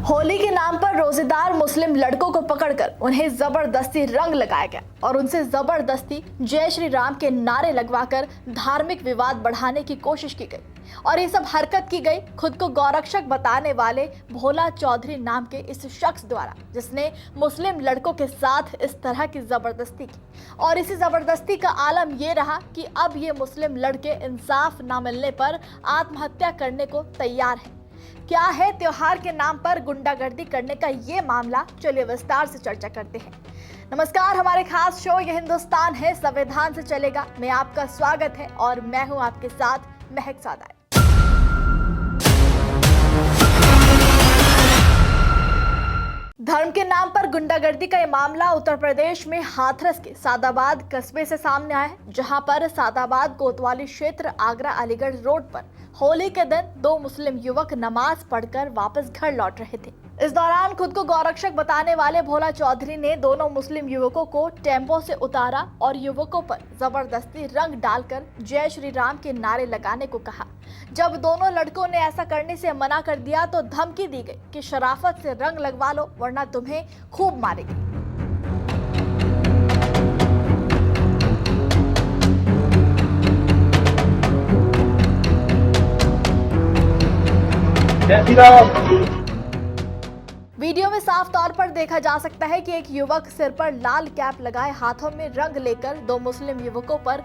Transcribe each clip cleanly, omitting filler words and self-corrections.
होली के नाम पर रोजेदार मुस्लिम लड़कों को पकड़कर उन्हें जबरदस्ती रंग लगाया गया और उनसे जबरदस्ती जय श्री राम के नारे लगवाकर धार्मिक विवाद बढ़ाने की कोशिश की गई। और ये सब हरकत की गई खुद को गौरक्षक बताने वाले भोला चौधरी नाम के इस शख्स द्वारा, जिसने मुस्लिम लड़कों के साथ इस तरह की जबरदस्ती की। और इसी जबरदस्ती का आलम ये रहा कि अब ये मुस्लिम लड़के इंसाफ न मिलने पर आत्महत्या करने को तैयार हैं। क्या है त्योहार के नाम पर गुंडागर्दी करने का ये मामला, चलिए विस्तार से चर्चा करते हैं। नमस्कार, हमारे खास शो ये हिंदुस्तान है संविधान से चलेगा में आपका स्वागत है और मैं हूं आपके साथ महक सादाई। धर्म के नाम पर गुंडागर्दी का ये मामला उत्तर प्रदेश में हाथरस के सादाबाद कस्बे से सामने आया है, जहां पर सादाबाद कोतवाली क्षेत्र आगरा अलीगढ़ रोड पर होली के दिन दो मुस्लिम युवक नमाज पढ़कर वापस घर लौट रहे थे। इस दौरान खुद को गौरक्षक बताने वाले भोला चौधरी ने दोनों मुस्लिम युवकों को टेम्पो से उतारा और युवकों पर जबरदस्ती रंग डालकर जय श्री राम के नारे लगाने को कहा। जब दोनों लड़कों ने ऐसा करने से मना कर दिया तो धमकी दी गई कि शराफत से रंग लगवा लो वरना तुम्हें खूब मारेंगे। वीडियो में साफ तौर पर देखा जा सकता है कि एक युवक सिर पर लाल कैप लगाए हाथों में रंग लेकर दो मुस्लिम युवकों पर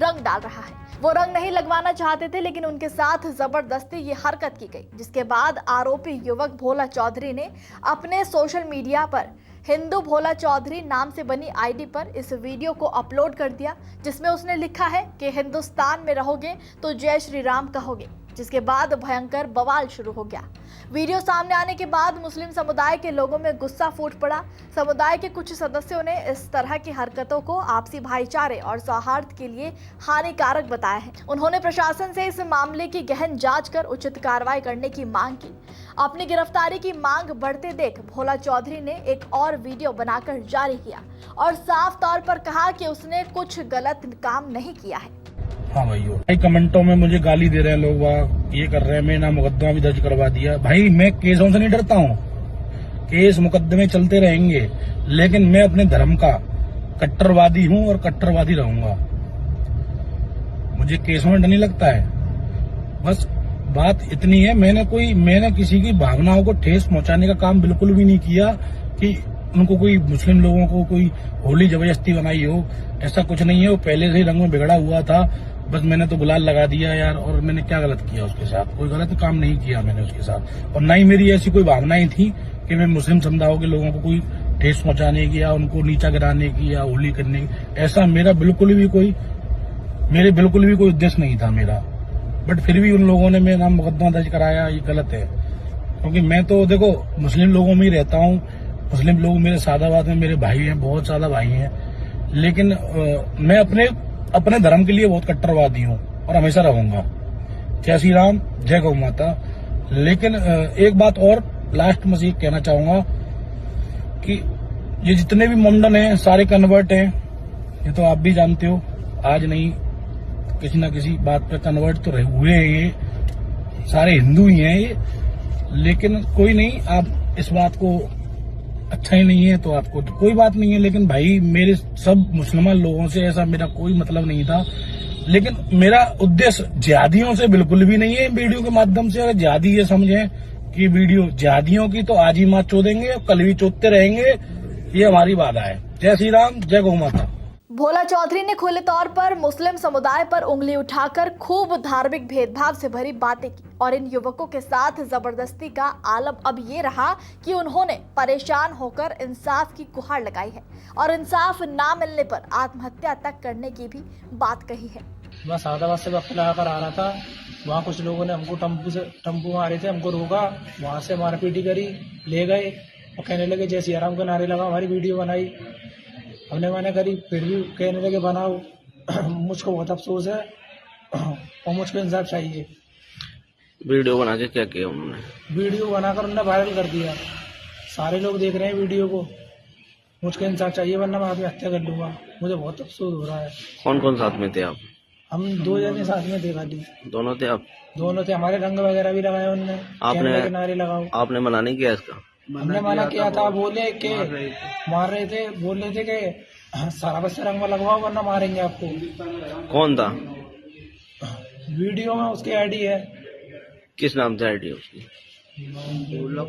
रंग डाल रहा है। वो रंग नहीं लगवाना चाहते थे, लेकिन उनके साथ जबरदस्ती ये हरकत की गई, जिसके बाद आरोपी युवक भोला चौधरी ने अपने सोशल मीडिया पर हिंदू भोला चौधरी नाम से बनी आईडी पर इस वीडियो को अपलोड कर दिया, जिसमें उसने लिखा है कि हिंदुस्तान में रहोगे तो जय श्री राम कहोगे, जिसके बाद भयंकर बवाल शुरू हो गया। वीडियो सामने आने के बाद मुस्लिम समुदाय के लोगों में गुस्सा फूट पड़ा। समुदाय के कुछ सदस्यों ने इस तरह की हरकतों को आपसी भाईचारे और सौहार्द के लिए हानिकारक बताया है। उन्होंने प्रशासन से इस मामले की गहन जांच कर उचित कार्रवाई करने की मांग की। अपनी गिरफ्तारी की मांग बढ़ते देख भोला चौधरी ने एक और वीडियो बनाकर जारी किया और साफ तौर पर कहा कि उसने कुछ गलत काम नहीं किया है। हाँ भाई कमेंटों में मुझे गाली दे रहे हैं लोग, वाह ये कर रहे हैं, मैं ना मुकदमा भी दर्ज करवा दिया। भाई मैं केसों से नहीं डरता हूँ, केस मुकदमे चलते रहेंगे, लेकिन मैं अपने धर्म का कट्टरवादी हूँ और कट्टरवादी रहूंगा। मुझे केसों में डर नहीं लगता है। बस बात इतनी है, मैंने किसी की भावनाओं को ठेस पहुंचाने का काम बिल्कुल भी नहीं किया कि उनको कोई मुस्लिम लोगों को कोई होली जबरदस्ती बनाई हो, ऐसा कुछ नहीं है। वो पहले से ही रंग में बिगड़ा हुआ था, बस मैंने तो गुलाल लगा दिया यार। और मैंने क्या गलत किया उसके साथ? कोई गलत काम नहीं किया मैंने उसके साथ, और ना ही मेरी ऐसी कोई भावनाएं थी कि मैं मुस्लिम समुदाय के लोगों को कोई ठेस पहुंचाने की या उनको नीचा गिराने की या होली करने की, ऐसा मेरे बिल्कुल भी कोई उद्देश्य नहीं था मेरा। बट फिर भी उन लोगों ने मेरा नाम मुकदमा दर्ज कराया, ये गलत है। क्योंकि मैं तो देखो मुस्लिम लोगों में ही रहता हूँ, मुस्लिम लोग मेरे सादाबाद में मेरे भाई हैं, बहुत ज्यादा भाई हैं, लेकिन मैं अपने धर्म के लिए बहुत कट्टरवादी हूँ और हमेशा रहूंगा। जय श्री राम, जय गौ माता। लेकिन एक बात और लास्ट में ये कहना चाहूंगा कि ये जितने भी मुंडन हैं सारे कन्वर्ट हैं, ये तो आप भी जानते हो। आज नहीं किसी न किसी बात पे कन्वर्ट तो हुए हैं, ये सारे हिंदू ही हैं ये। लेकिन कोई नहीं, आप इस बात को अच्छा ही नहीं है तो आपको तो कोई बात नहीं है। लेकिन भाई मेरे सब मुसलमान लोगों से ऐसा मेरा कोई मतलब नहीं था, लेकिन मेरा उद्देश्य जिहादियों से बिल्कुल भी नहीं है। वीडियो के माध्यम से अगर जिहादी ये समझें कि वीडियो जिहादियों की, तो आज ही माँ चोदेंगे और कल भी चोदते रहेंगे, ये हमारी वादा है। जय श्री राम, जय गौ माता। भोला चौधरी ने खुले तौर पर मुस्लिम समुदाय पर उंगली उठाकर खूब धार्मिक भेदभाव से भरी बातें की और इन युवकों के साथ जबरदस्ती का आलम अब ये रहा कि उन्होंने परेशान होकर इंसाफ की गुहार लगाई है और इंसाफ ना मिलने पर आत्महत्या तक करने की भी बात कही है। बस सादाबाद से वक्त लगाकर आ रहा था, वहाँ कुछ लोगों ने हमको टम्पू आ रहे थे, हमको रोका, वहाँ से मारपीटी करी, ले गए और कहने लगे जय सिया राम का नारे लगा, हमारी वीडियो बनाई। हमने मैंने करी, फिर भी कहने लगे बनाओ। मुझको बहुत अफसोस है और मुझको इंसाफ चाहिए। वीडियो बना के क्या किया उन्होंने? वीडियो बनाकर उन्होंने वायरल कर दिया, सारे लोग देख रहे हैं वीडियो को। मुझको इंसाफ चाहिए वरना मैं आत्महत्या कर लूंगा। मुझे बहुत अफसोस हो रहा है। कौन कौन साथ में थे आप? हम 2 जने साथ में थे खाली, दोनों थे आप? दोनों थे। हमारे रंग वगैरह भी लगाए उनने, कैमरे के नारे लगाओ। आपने मना नहीं किया इसका? हमने मना किया था, बोले कि मार रहे थे, बोल रहे थे कि सारा बच्चा रंग लगवाओ वरना मारेंगे आपको। कौन था? वीडियो में उसकी आईडी है। किस नाम से आईडी उसकी? बोला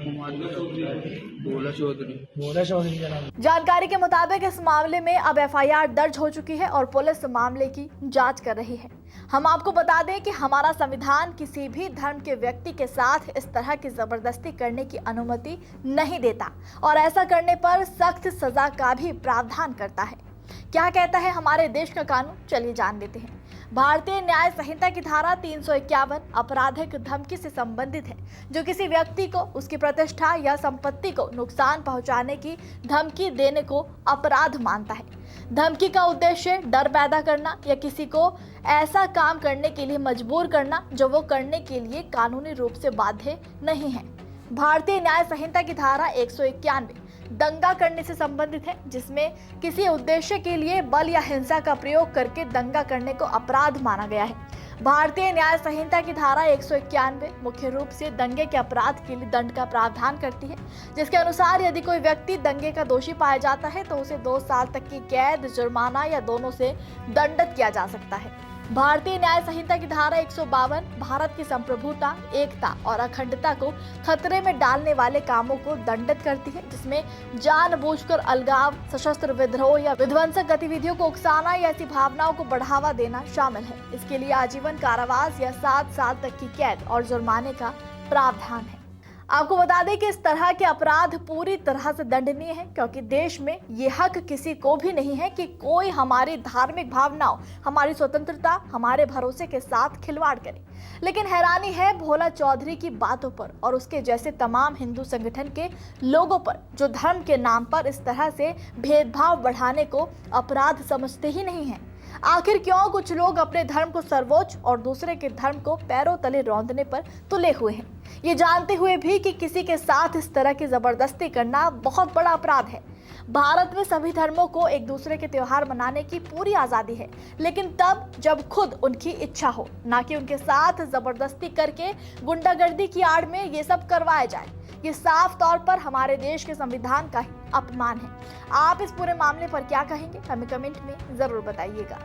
चौधरी का नाम। जानकारी के मुताबिक इस मामले में अब एफआईआर दर्ज हो चुकी है और पुलिस मामले की जांच कर रही है। हम आपको बता दें कि हमारा संविधान किसी भी धर्म के व्यक्ति के साथ इस तरह की जबरदस्ती करने की अनुमति नहीं देता और ऐसा करने पर सख्त सजा का भी प्रावधान करता है। क्या कहता है हमारे देश का कानून, चलिए जान लेते हैं। भारतीय न्याय संहिता की धारा 351 आपराधिक धमकी से संबंधित है, जो किसी व्यक्ति को उसकी प्रतिष्ठा या संपत्ति को नुकसान पहुंचाने की धमकी देने को अपराध मानता है। धमकी का उद्देश्य डर पैदा करना या किसी को ऐसा काम करने के लिए मजबूर करना जो वो करने के लिए कानूनी रूप से बाध्य नहीं है। भारतीय न्याय संहिता की धारा 191 दंगा करने से संबंधित है, जिसमें किसी उद्देश्य के लिए बल या हिंसा का प्रयोग करके दंगा करने को अपराध माना गया है। भारतीय न्याय संहिता की धारा 191 मुख्य रूप से दंगे के अपराध के लिए दंड का प्रावधान करती है, जिसके अनुसार यदि कोई व्यक्ति दंगे का दोषी पाया जाता है तो उसे 2 साल तक की कैद, जुर्माना या दोनों से दंडित किया जा सकता है। भारतीय न्याय संहिता की धारा 152 भारत की संप्रभुता, एकता और अखंडता को खतरे में डालने वाले कामों को दंडित करती है, जिसमें जानबूझकर अलगाव, सशस्त्र विद्रोह या विध्वंसक गतिविधियों को उकसाना या ऐसी भावनाओं को बढ़ावा देना शामिल है। इसके लिए आजीवन कारावास या 7 साल तक की कैद और जुर्माने का प्रावधान है। आपको बता दें कि इस तरह के अपराध पूरी तरह से दंडनीय है, क्योंकि देश में ये हक किसी को भी नहीं है कि कोई हमारी धार्मिक भावनाओं, हमारी स्वतंत्रता, हमारे भरोसे के साथ खिलवाड़ करे। लेकिन हैरानी है भोला चौधरी की बातों पर और उसके जैसे तमाम हिंदू संगठन के लोगों पर, जो धर्म के नाम पर इस तरह से भेदभाव बढ़ाने को अपराध समझते ही नहीं है। आखिर क्यों कुछ लोग अपने धर्म को सर्वोच्च और दूसरे के धर्म को पैरों तले रौंदने पर तुले हुए हैं, ये जानते हुए भी कि किसी के साथ इस तरह की जबरदस्ती करना बहुत बड़ा अपराध है। भारत में सभी धर्मों को एक दूसरे के त्योहार मनाने की पूरी आजादी है, लेकिन तब जब खुद उनकी इच्छा हो, ना कि उनके साथ जबरदस्ती करके गुंडागर्दी की आड़ में ये सब करवाया जाए। ये साफ तौर पर हमारे देश के संविधान का ही अपमान है। आप इस पूरे मामले पर क्या कहेंगे, हमें कमेंट में जरूर बताइएगा।